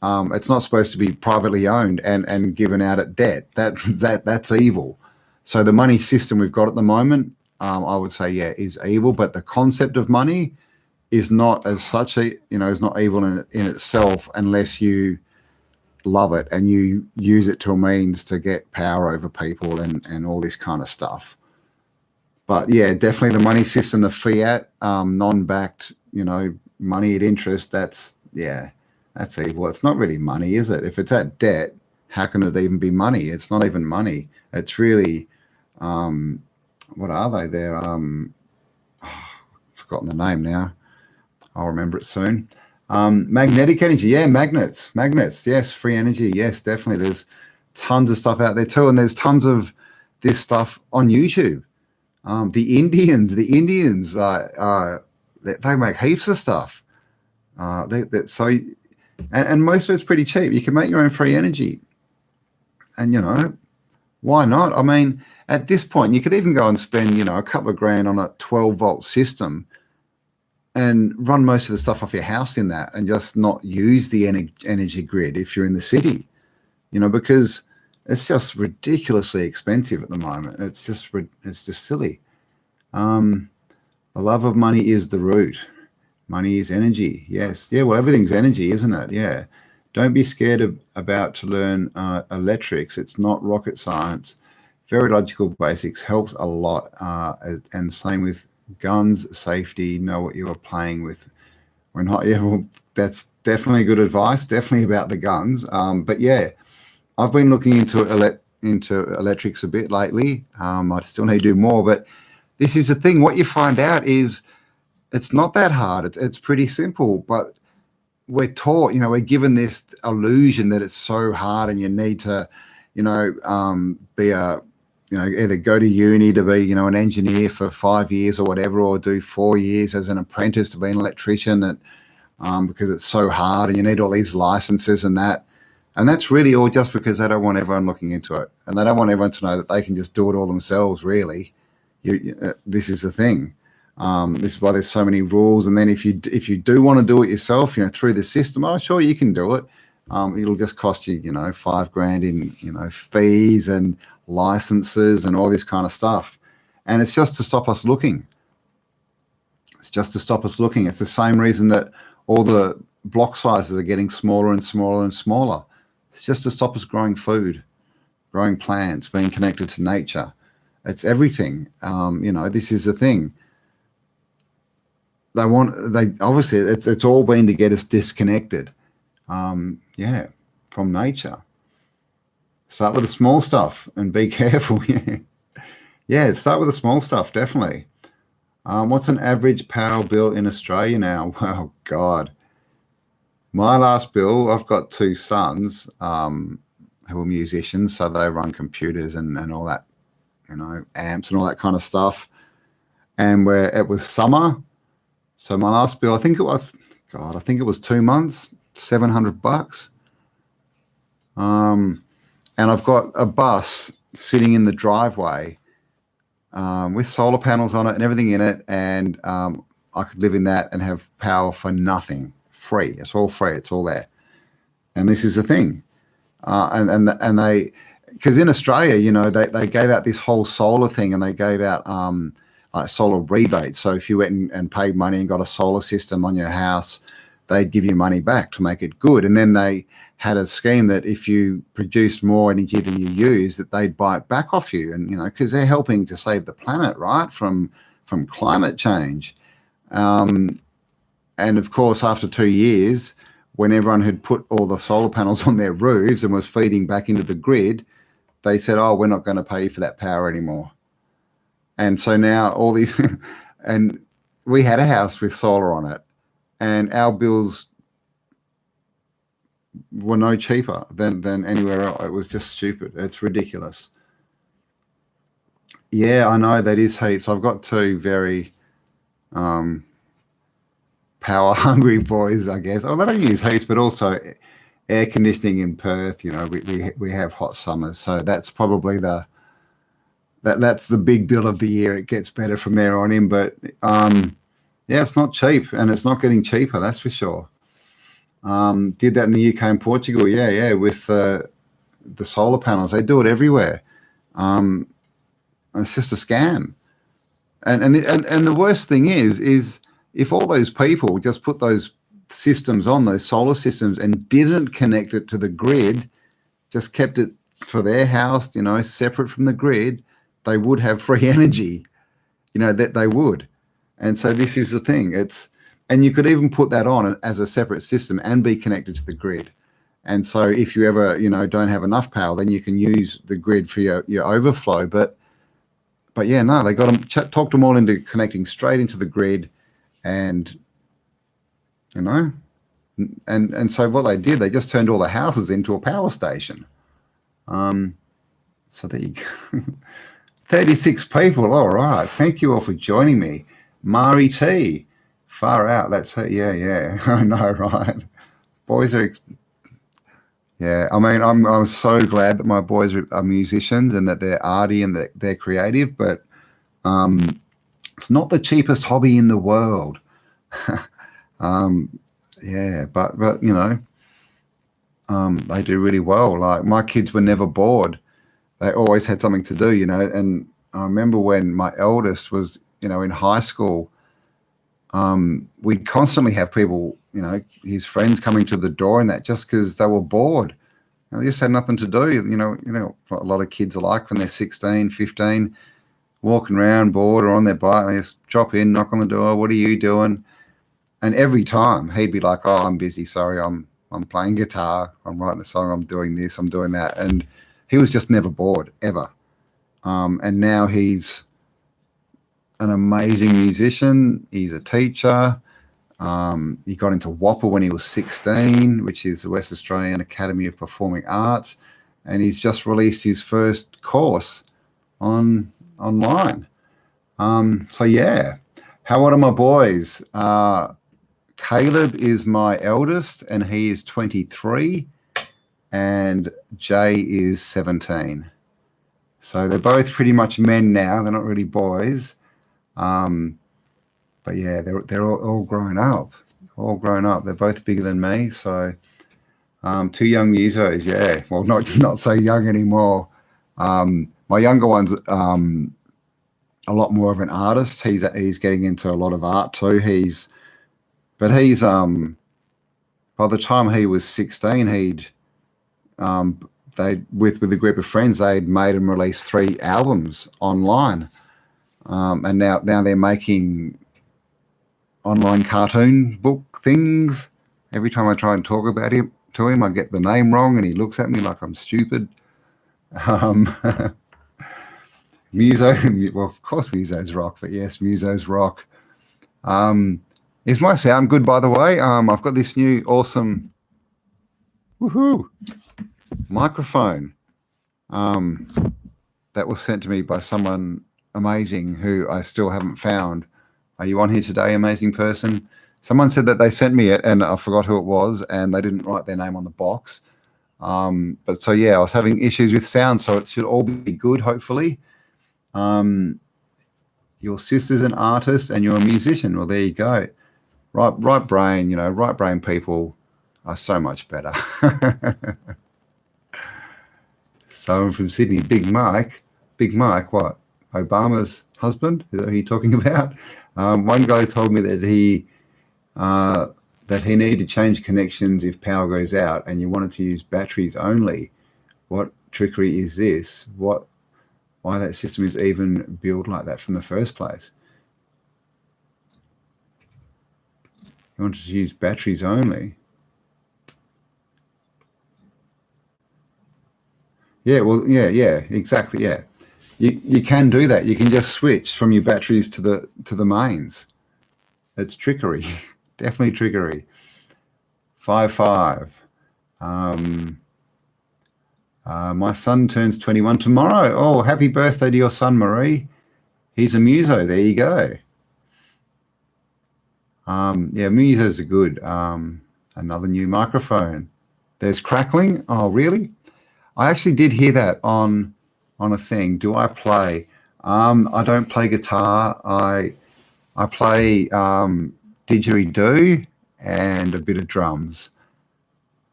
it's not supposed to be privately owned and given out at debt. That's evil. So the money system we've got at the moment, I would say, is evil. But the concept of money is not as such is not evil in itself unless you love it and you use it to a means to get power over people and all this kind of stuff. But yeah, definitely the money system, the fiat, non-backed, money at interest, that's evil. It's not really money, is it? If it's at debt, how can it even be money? It's not even money. It's really, what are they? They're, I've forgotten the name now. I'll remember it soon. Magnetic energy. Yeah, magnets. Yes, free energy. Yes, definitely. There's tons of stuff out there too. And there's tons of this stuff on YouTube. The Indians, they make heaps of stuff. And most of it's pretty cheap. You can make your own free energy. And, why not? I mean, at this point, you could even go and spend, a couple of grand on a 12-volt system and run most of the stuff off your house in that and just not use the energy grid if you're in the city, because it's just ridiculously expensive at the moment. It's just silly. The love of money is the root. Money is energy. Yes. Yeah, well, everything's energy, isn't it? Yeah. Don't be scared about to learn electrics. It's not rocket science. Very logical basics helps a lot. And same with guns, safety, know what you are playing with. When hot, yeah, well, that's definitely good advice. Definitely about the guns. But yeah, I've been looking into electrics a bit lately. I still need to do more, but this is the thing. What you find out is it's not that hard. It's pretty simple, but we're taught, we're given this illusion that it's so hard and you need to, be either go to uni to be, an engineer for 5 years or whatever, or do 4 years as an apprentice to be an electrician, and because it's so hard and you need all these licenses and that. And that's really all just because they don't want everyone looking into it, and they don't want everyone to know that they can just do it all themselves. Really, this is the thing. This is why there's so many rules. And then if you do want to do it yourself, through the system, sure, you can do it. It'll just cost you, $5 grand in, fees and licenses and all this kind of stuff. And it's just to stop us looking. It's the same reason that all the block sizes are getting smaller and smaller and smaller. It's just to stop us growing food, growing plants, being connected to nature. It's everything. This is the thing. Obviously it's all been to get us disconnected. From nature. Start with the small stuff and be careful. Start with the small stuff, definitely. What's an average power bill in Australia now? Well, God. My last bill, I've got 2 sons who are musicians, so they run computers and all that, amps and all that kind of stuff. And where it was summer, so my last bill, I think it was 2 months, $700. And I've got a bus sitting in the driveway with solar panels on it and everything in it, and I could live in that and have power for nothing, free. It's all free. It's all there. And this is the thing, and they, because in Australia, you know, they gave out this whole solar thing, and they gave out like solar rebates. So if you went and paid money and got a solar system on your house, they'd give you money back to make it good. And then they had a scheme that if you produced more energy than you use, that they'd buy it back off you. And, you know, because they're helping to save the planet, right, from climate change. And of course, after 2 years, when everyone had put all the solar panels on their roofs and was feeding back into the grid, they said, oh, we're not going to pay you for that power anymore. And so now all these, and we had a house with solar on it, and our bills were no cheaper than anywhere else. It was just stupid. It's ridiculous. Yeah, I know, that is heaps. I've got two very power hungry boys, I guess. Oh, they don't use heaps, but also air conditioning in Perth. You know, we have hot summers, so that's probably that's the big bill of the year. It gets better from there on in, but yeah, it's not cheap, and it's not getting cheaper, that's for sure. Did that in the UK and Portugal, yeah, with the solar panels. They do it everywhere. It's just a scam. And the worst thing is if all those people just put those systems on, those solar systems, and didn't connect it to the grid, just kept it for their house, you know, separate from the grid, they would have free energy, you know, that they would. And so this is the thing. And you could even put that on as a separate system and be connected to the grid. And so if you ever, you know, don't have enough power, then you can use the grid for your overflow. But yeah, no, they got them, talked them all into connecting straight into the grid, and, you know, and so what they did, they just turned all the houses into a power station. So there you go. 36 people. All right. Thank you all for joining me. Mari T. Far out. That's her. Yeah. I know, right? Boys are... Yeah, I mean, I'm so glad that my boys are musicians and that they're arty and that they're creative, but it's not the cheapest hobby in the world. Yeah, but you know, they do really well. Like, my kids were never bored. They always had something to do, you know. And I remember when my eldest was, you know, in high school, we'd constantly have people, you know, his friends coming to the door and that, just because they were bored. They just had nothing to do. You know what a lot of kids are like when they're 16, 15, walking around bored or on their bike. They just drop in, knock on the door. What are you doing? And every time he'd be like, oh, I'm busy. Sorry, I'm playing guitar. I'm writing a song. I'm doing this. I'm doing that. And he was just never bored, ever. And now he's an amazing musician. He's a teacher. He got into WAPA when he was 16, which is the West Australian Academy of Performing Arts, and he's just released his first course online. So yeah, how old are my boys? Caleb is my eldest, and he is 23, and Jay is 17. So they're both pretty much men now. They're not really boys. But yeah, they're all grown up. All grown up. They're both bigger than me. So two young musos, yeah. Well, not so young anymore. My younger one's a lot more of an artist. He's getting into a lot of art too. But by the time he was 16, they with a group of friends, they'd made and released 3 albums online. And now they're making online cartoon book things. Every time I try and talk about him to him, I get the name wrong, and he looks at me like I'm stupid. Muso, well, of course Musos rock, but yes, Musos rock. Is my sound good, by the way? I've got this new awesome microphone that was sent to me by someone amazing who I still haven't found. Are you on here today, amazing person? Someone said that they sent me it, and I forgot who it was, and they didn't write their name on the box. But so yeah, I was having issues with sound, so it should all be good, hopefully. Your sister's an artist and you're a musician. Well, there you go. Right brain, you know, right brain people are so much better. Someone from Sydney, Big Mike. Big Mike, what? Obama's husband? Is that who you're talking about? One guy told me that he needed to change connections if power goes out and you wanted to use batteries only. What trickery is this? Why that system is even built like that from the first place? You wanted to use batteries only. Yeah, well, yeah, exactly, yeah. You can do that. You can just switch from your batteries to the mains. It's trickery, definitely trickery. 5-5. My son turns 21 tomorrow. Oh, happy birthday to your son, Marie. He's a muso. There you go. Yeah, musos are good. Another new microphone. There's crackling. Oh, really? I actually did hear that on a thing. Do I play? I don't play guitar. I play didgeridoo and a bit of drums.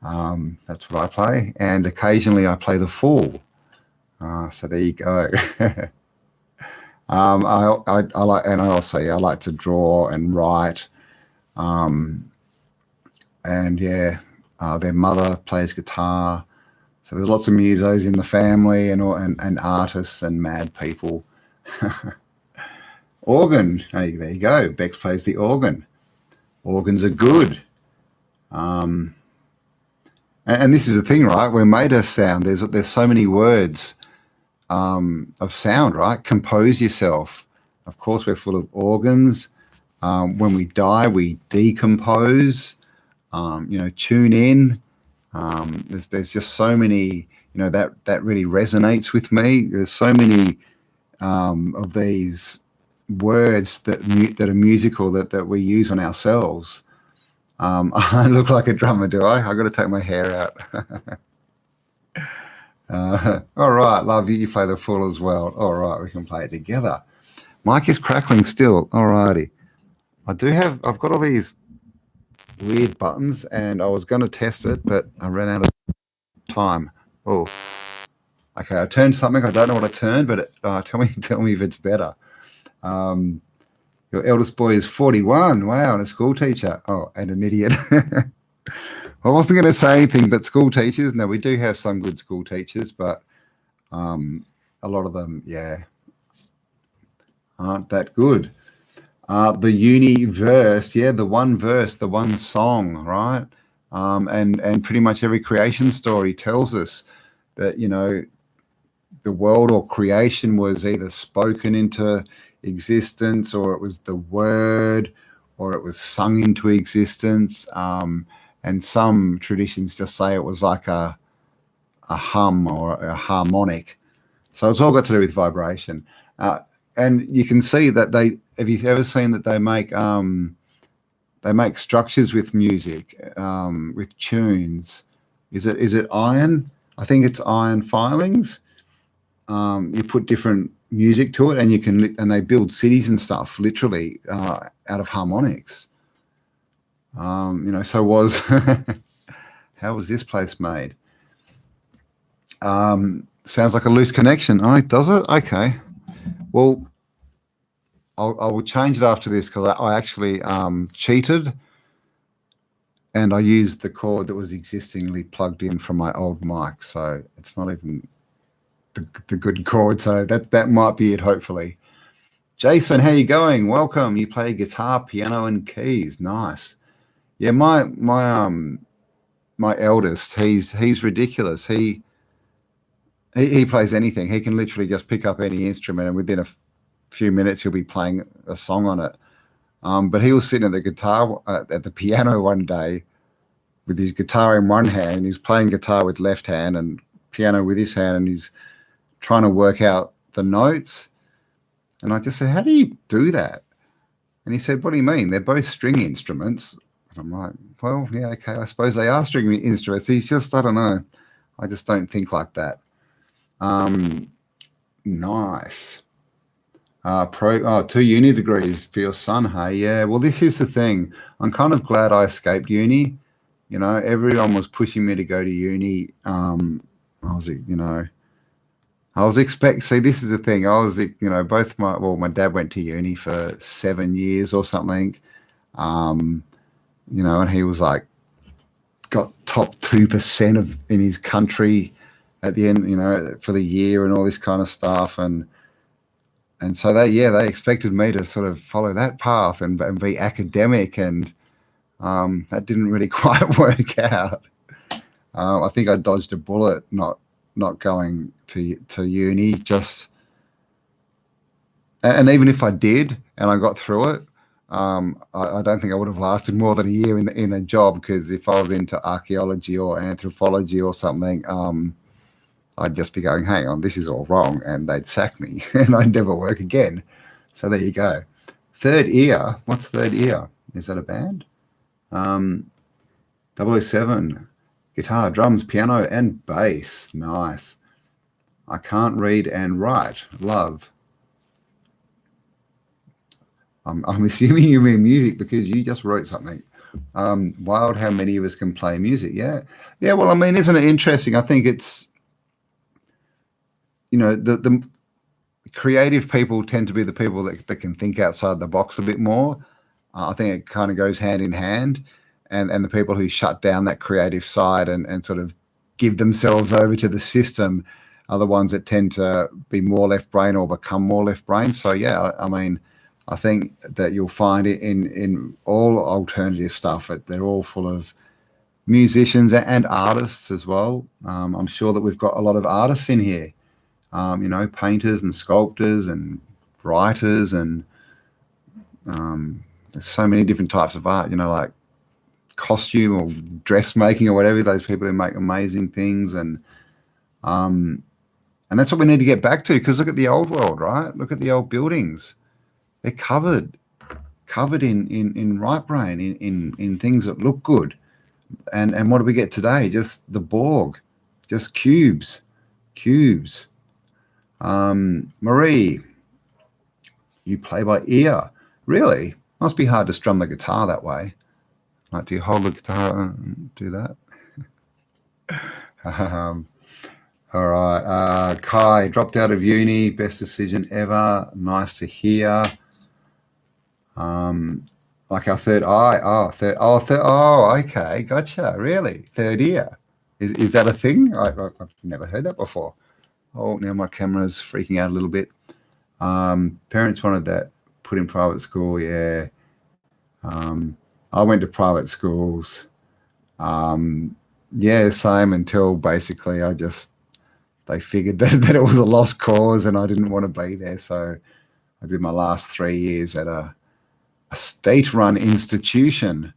That's what I play, and occasionally I play the fool. So there you go. I like, and I also I like to draw and write. And yeah, their mother plays guitar. So there's lots of musos in the family, and artists and mad people. Organ. Hey, there you go. Bex plays the organ. Organs are good. And this is the thing, right? We're made of sound. There's so many words of sound, right? Compose yourself. Of course, we're full of organs. When we die, we decompose. Tune in. There's just so many. That really resonates with me. There's so many of these words that are musical that we use on ourselves. I look like a drummer, do I? I got to take my hair out. All right, love you. You play the fool as well. All right, we can play it together. Mike is crackling still. All righty. I've got all these weird buttons, and I was going to test it, but I ran out of time. Oh, okay. I turned something. I don't know what I turned, but tell me if it's better. Your eldest boy is 41. Wow, and a school teacher. Oh, and an idiot. I wasn't going to say anything, but school teachers. No, we do have some good school teachers, but a lot of them, yeah, aren't that good. The universe, yeah, the one verse, the one song, right? And pretty much every creation story tells us that, the world or creation was either spoken into existence, or it was the word, or it was sung into existence. And some traditions just say it was like a hum or a harmonic. So it's all got to do with vibration. And you can see that have you ever seen that they make structures with music, with tunes? Is it iron? I think it's iron filings. You put different music to it, and they build cities and stuff literally out of harmonics. So was how was this place made? Sounds like a loose connection. Oh, does it? Okay. Well, I will change it after this, because I actually cheated, and I used the cord that was existingly plugged in from my old mic, so it's not even the good cord. So that might be it, hopefully. Jason, how you going? Welcome. You play guitar, piano, and keys. Nice. Yeah, my eldest, he's ridiculous. He plays anything. He can literally just pick up any instrument, and within a few minutes he'll be playing a song on it. But he was sitting at the piano one day with his guitar in one hand. He's playing guitar with left hand and piano with his hand, and he's trying to work out the notes. And I just said, how do you do that? And he said, what do you mean? They're both string instruments. And I'm like, well, yeah, okay, I suppose they are string instruments. He's just, I don't know. I just don't think like that. Nice. 2 uni degrees for your son, hey? Yeah, well, this is the thing. I'm kind of glad I escaped uni. You know, everyone was pushing me to go to uni. I was see, this is the thing. I was, my dad went to uni for 7 years or something. And he was like, got top 2% in his country at the end, for the year and all this kind of stuff. And so they expected me to sort of follow that path and be academic, and that didn't really quite work out. I think I dodged a bullet not going to uni. And even if I did and I got through it, I don't think I would have lasted more than a year in a job, because if I was into archaeology or anthropology or something, I'd just be going, hang on, this is all wrong, and they'd sack me and I'd never work again. So there you go. Third ear. What's third ear? Is that a band? 007. Guitar, drums, piano, and bass. Nice. I can't read and write. Love. I'm assuming you mean music, because you just wrote something. Wild how many of us can play music. Yeah. Well, I mean, isn't it interesting? I think it's, the creative people tend to be the people that can think outside the box a bit more. I think it kind of goes hand in hand. And the people who shut down that creative side and sort of give themselves over to the system are the ones that tend to be more left brain or become more left brain. So, yeah, I mean, I think that you'll find it in all alternative stuff. They're all full of musicians and artists as well. I'm sure that we've got a lot of artists in here, painters and sculptors and writers, and there's so many different types of art, like costume or dressmaking or whatever. Those people who make amazing things, and that's what we need to get back to, because look at the old world, right? Look at the old buildings. They're covered in right brain, in things that look good. And what do we get today? Just the Borg, just cubes. Marie, you play by ear. Really? Must be hard to strum the guitar that way. Like, do you hold the guitar and do that? All right. Kai, dropped out of uni. Best decision ever. Nice to hear. Like our third eye. Okay. Gotcha. Really? Third ear. Is that a thing? I've never heard that before. Oh, now my camera's freaking out a little bit. Parents wanted that put in private school. Yeah. I went to private schools. Yeah, same, until basically they figured that it was a lost cause and I didn't want to be there. So I did my last 3 years at a state-run institution.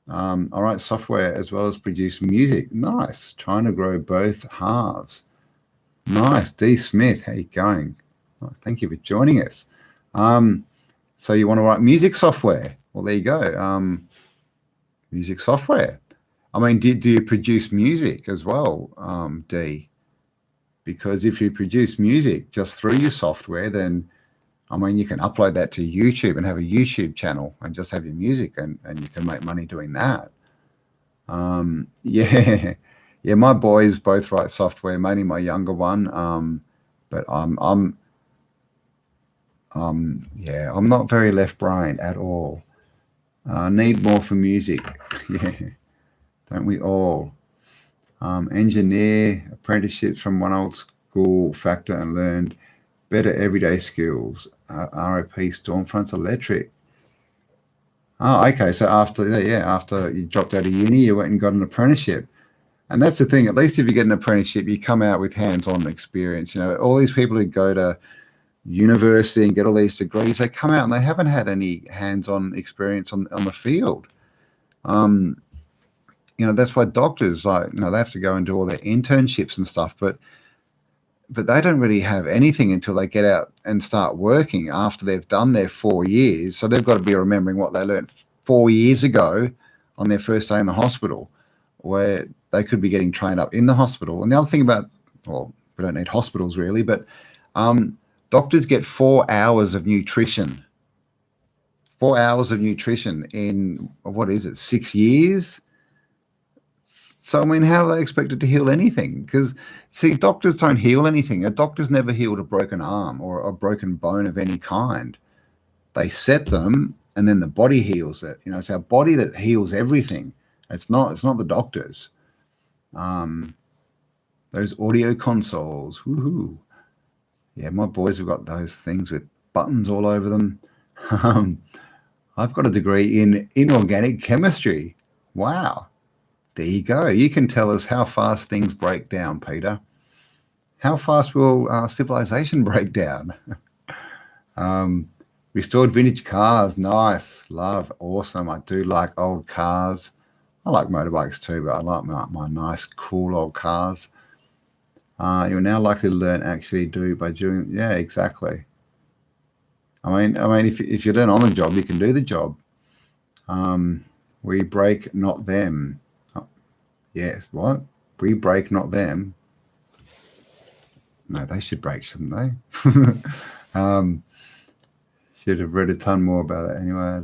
All right, software as well as produce music. Nice. Trying to grow both halves. Nice. D. Smith, how you going? Oh, thank you for joining us. So you want to write music software? Well, there you go. Music software. I mean, do you produce music as well, D? Because if you produce music just through your software, then, I mean, you can upload that to YouTube and have a YouTube channel and just have your music, and you can make money doing that. Yeah, my boys both write software, mainly my younger one. But I'm not very left brain at all. Need more for music. Yeah, don't we all? Engineer, apprenticeships from one old school factor and learned better everyday skills. RIP Stormfront's Electric. Oh, okay. So after you dropped out of uni, you went and got an apprenticeship. And that's the thing. At least if you get an apprenticeship, you come out with hands-on experience. All these people who go to university and get all these degrees, they come out and they haven't had any hands-on experience on the field. That's why doctors, they have to go and do all their internships and stuff, but they don't really have anything until they get out and start working after they've done their 4 years. So they've got to be remembering what they learned 4 years ago on their first day in the hospital, where they could be getting trained up in the hospital. And the other thing about, well, we don't need hospitals really, but doctors get 4 hours of nutrition. 4 hours of nutrition in, what is it, 6 years? So, I mean, how are they expected to heal anything? Because, see, doctors don't heal anything. A doctor's never healed a broken arm or a broken bone of any kind. They set them, and then the body heals it. You know, it's our body that heals everything. It's not the doctors. Those audio consoles, woohoo. Yeah, my boys have got those things with buttons all over them. I've got a degree in inorganic chemistry. Wow. There you go. You can tell us how fast things break down, Peter. How fast will civilization break down? Restored vintage cars. Nice. Love. Awesome. I do like old cars. I like motorbikes too, but I like my nice, cool old cars. You're now likely to learn actually do by doing. Yeah, exactly. I mean, if you learn on the job, you can do the job. We break, not them. Oh, yes, what? We break, not them. No, they should break, shouldn't they? Should have read a ton more about it anyway.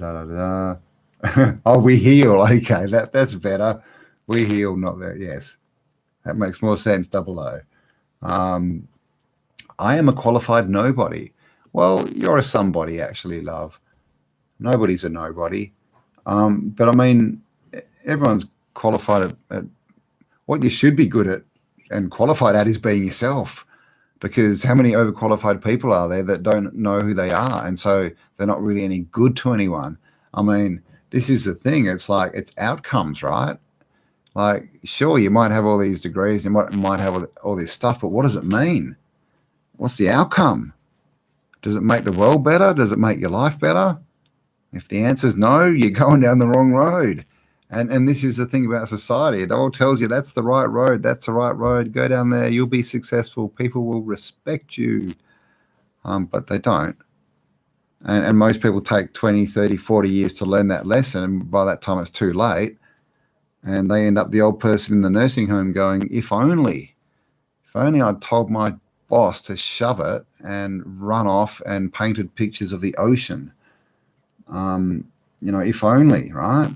Oh, we heal. Okay, that's better. We heal, not that. Yes, that makes more sense. Double O. I am a qualified nobody. Well, you're a somebody, actually, love. Nobody's a nobody. But I mean, everyone's qualified at what you should be good at and qualified at is being yourself. Because how many overqualified people are there that don't know who they are? And so they're not really any good to anyone. I mean, this is the thing. It's like, it's outcomes, right? Like, sure, you might have all these degrees, you might have all this stuff, but what does it mean? What's the outcome? Does it make the world better? Does it make your life better? If the answer is no, you're going down the wrong road. And this is the thing about society. It all tells you that's the right road. That's the right road. Go down there. You'll be successful. People will respect you. But they don't. And most people take 20, 30, 40 years to learn that lesson. And by that time, it's too late. And they end up the old person in the nursing home going, if only I'd told my boss to shove it and run off and painted pictures of the ocean. If only, right?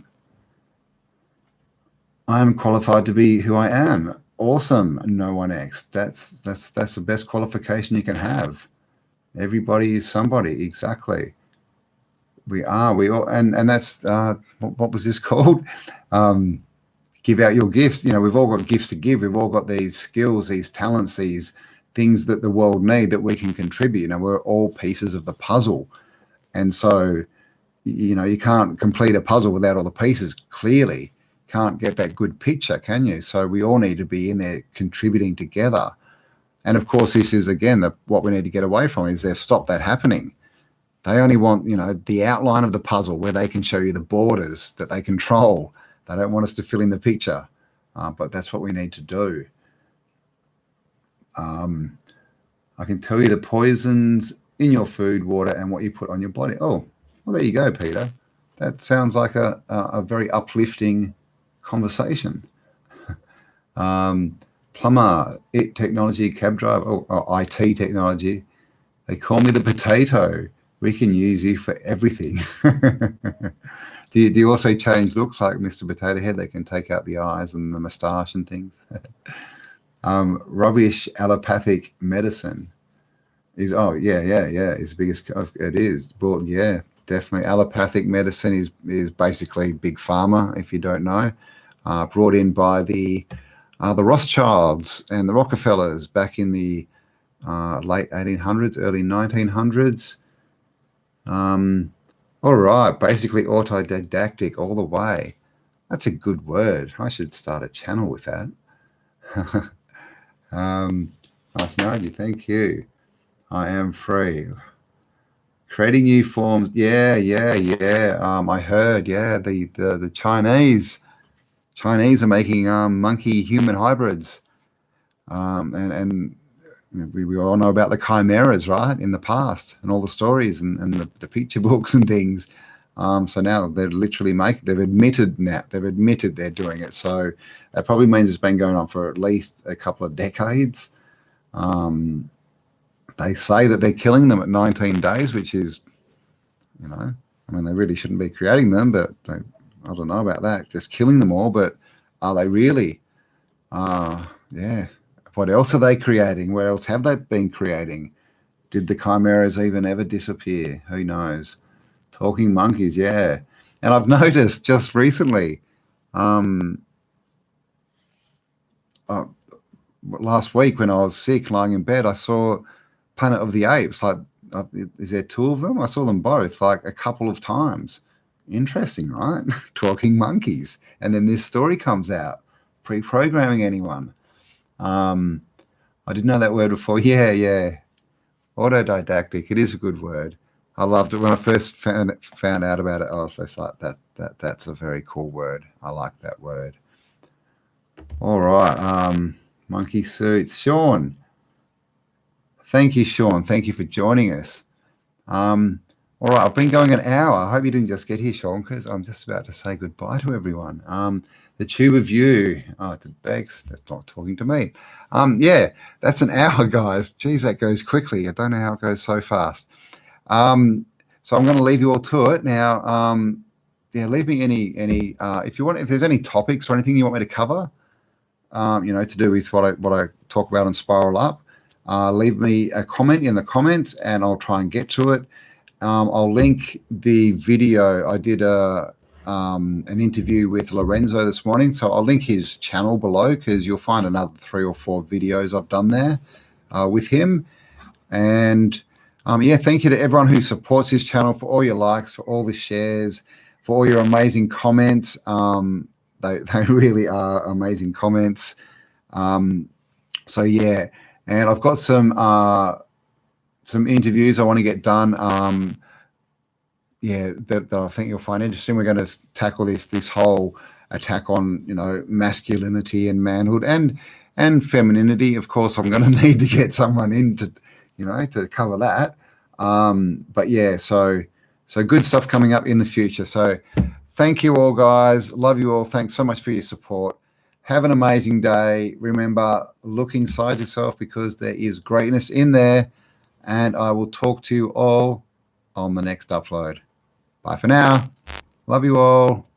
I am qualified to be who I am. Awesome. No one X. That's the best qualification you can have. Everybody is somebody. Exactly. We all, and that's what was this called? Give out your gifts. We've all got gifts to give. We've all got these skills, these talents, these things that the world need that we can contribute. We're all pieces of the puzzle. And so, you can't complete a puzzle without all the pieces, clearly. Can't get that good picture, can you? So we all need to be in there contributing together. And of course, this is, again, what we need to get away from is they've stopped that happening. They only want, the outline of the puzzle where they can show you the borders that they control. They don't want us to fill in the picture, but that's what we need to do. I can tell you the poisons in your food, water, and what you put on your body. Oh, well, there you go, Peter. That sounds like a very uplifting conversation. Plumber, technology, cab driver, or IT technology. They call me the potato. We can use you for everything. Do you also change looks like Mr. Potato Head? They can take out the eyes and the moustache and things. Rubbish allopathic medicine is, is the biggest. It is. But yeah, definitely. Allopathic medicine is basically big pharma, if you don't know. Brought in by the Rothschilds and the Rockefellers back in the late 1800s, early 1900s. All right, basically autodidactic all the way. That's a good word. I should start a channel with that. Nice, Nigel, thank you. I am free. Creating new forms. Yeah. I heard, the Chinese are making monkey human hybrids. And we all know about the chimeras, right, in the past, and all the stories and the picture books and things. So now they're literally they've admitted they're doing it. So that probably means it's been going on for at least a couple of decades. They say that they're killing them at 19 days, which is, I mean, they really shouldn't be creating them, but I don't know about that, just killing them all. But are they really? Yeah. What else are they creating? What else have they been creating? Did the chimeras even ever disappear? Who knows? Talking monkeys, yeah. And I've noticed just recently, last week when I was sick, lying in bed, I saw Planet of the Apes. Like, is there two of them? I saw them both like a couple of times. Interesting, right? Talking monkeys. And then this story comes out. Pre-programming anyone? I didn't know that word before. Yeah. Autodidactic. It is a good word. I loved it when I first found out about it. I was just like, that's a very cool word. I like that word. All right. Monkey suits. Sean. Thank you, Sean. Thank you for joining us. All right, I've been going an hour. I hope you didn't just get here, Sean, because I'm just about to say goodbye to everyone. The tube of you. Oh, it's Bex. That's not talking to me. Yeah, that's an hour, guys. Geez, that goes quickly. I don't know how it goes so fast. So I'm going to leave you all to it now. Yeah, leave me any if you want. If there's any topics or anything you want me to cover, to do with what I talk about and Spiral Up, leave me a comment in the comments, and I'll try and get to it. I'll link the video. I did an interview with Lorenzo this morning, so I'll link his channel below, because you'll find another 3 or 4 videos I've done there with him. And yeah, thank you to everyone who supports this channel, for all your likes, for all the shares, for all your amazing comments. They really are amazing comments. So yeah, and I've got some interviews I want to get done. Yeah, that I think you'll find interesting. We're going to tackle this whole attack on masculinity and manhood and femininity. Of course, I'm going to need to get someone in to cover that. But yeah, so good stuff coming up in the future. So thank you all, guys. Love you all. Thanks so much for your support. Have an amazing day. Remember, look inside yourself, because there is greatness in there. And I will talk to you all on the next upload. Bye for now. Love you all.